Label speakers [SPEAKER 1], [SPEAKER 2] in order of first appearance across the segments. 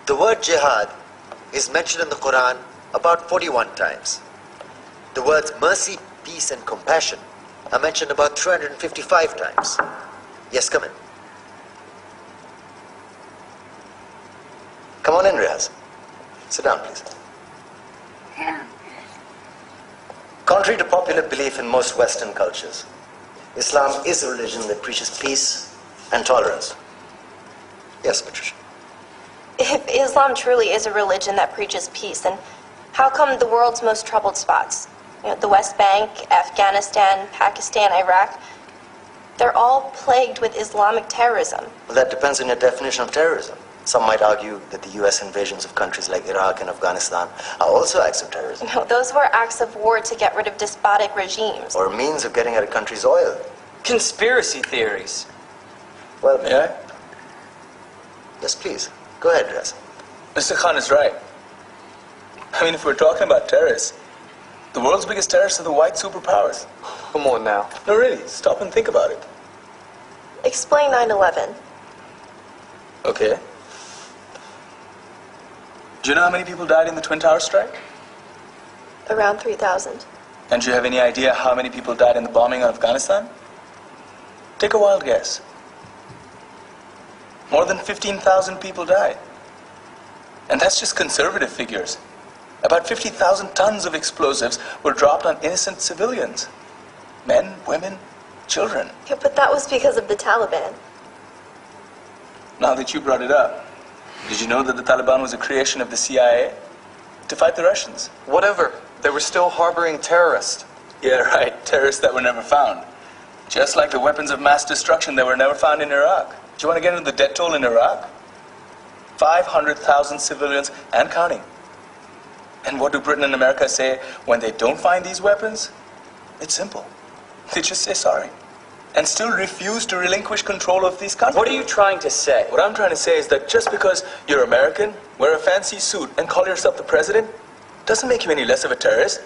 [SPEAKER 1] The word jihad is mentioned in the Quran about 41 times. The words mercy, peace, and compassion are mentioned about 355 times. Yes, come in. Come on in, Riaz. Sit down, please. Contrary to popular belief in most Western cultures, Islam is a religion that preaches peace and tolerance. Yes, Patricia.
[SPEAKER 2] If Islam truly is a religion that preaches peace, then how come the world's most troubled spots, the West Bank, Afghanistan, Pakistan, Iraq, they're all plagued with Islamic terrorism?
[SPEAKER 1] Well, that depends on your definition of terrorism. Some might argue that the U.S. invasions of countries like Iraq and Afghanistan are also acts of terrorism.
[SPEAKER 2] No, those were acts of war to get rid of despotic regimes.
[SPEAKER 1] Or means of getting at a country's oil.
[SPEAKER 3] Conspiracy theories.
[SPEAKER 1] Well,
[SPEAKER 3] May I?
[SPEAKER 1] Yes, please. Go ahead, Riaz.
[SPEAKER 3] Mr. Khan is right. I mean, if we're talking about terrorists, the world's biggest terrorists are the white superpowers.
[SPEAKER 4] Come on now.
[SPEAKER 3] No, really, stop and think about it.
[SPEAKER 2] Explain 9/11.
[SPEAKER 3] Okay. Do you know how many people died in the Twin Towers strike?
[SPEAKER 2] Around 3,000.
[SPEAKER 3] And do you have any idea how many people died in the bombing of Afghanistan? Take a wild guess. More than 15,000 people died. And that's just conservative figures. About 50,000 tons of explosives were dropped on innocent civilians. Men, women, children.
[SPEAKER 2] Yeah, but that was because of the Taliban.
[SPEAKER 3] Now that you brought it up, did you know that the Taliban was a creation of the CIA to fight the Russians?
[SPEAKER 4] Whatever. They were still harboring terrorists.
[SPEAKER 3] Yeah, right. Terrorists that were never found. Just like the weapons of mass destruction that were never found in Iraq. Do you want to get into the death toll in Iraq? 500,000 civilians and counting. And what do Britain and America say when they don't find these weapons? It's simple. They just say sorry. And still refuse to relinquish control of these countries.
[SPEAKER 4] What are you trying to say?
[SPEAKER 3] What I'm trying to say is that just because you're American, wear a fancy suit, and call yourself the president, doesn't make you any less of a terrorist.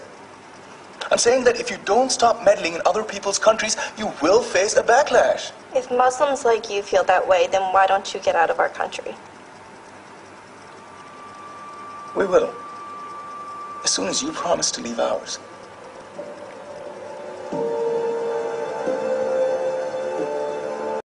[SPEAKER 3] I'm saying that if you don't stop meddling in other people's countries, you will face a backlash.
[SPEAKER 2] If Muslims like you feel that way, then why don't you get out of our country?
[SPEAKER 3] We will. As soon as you promise to leave ours.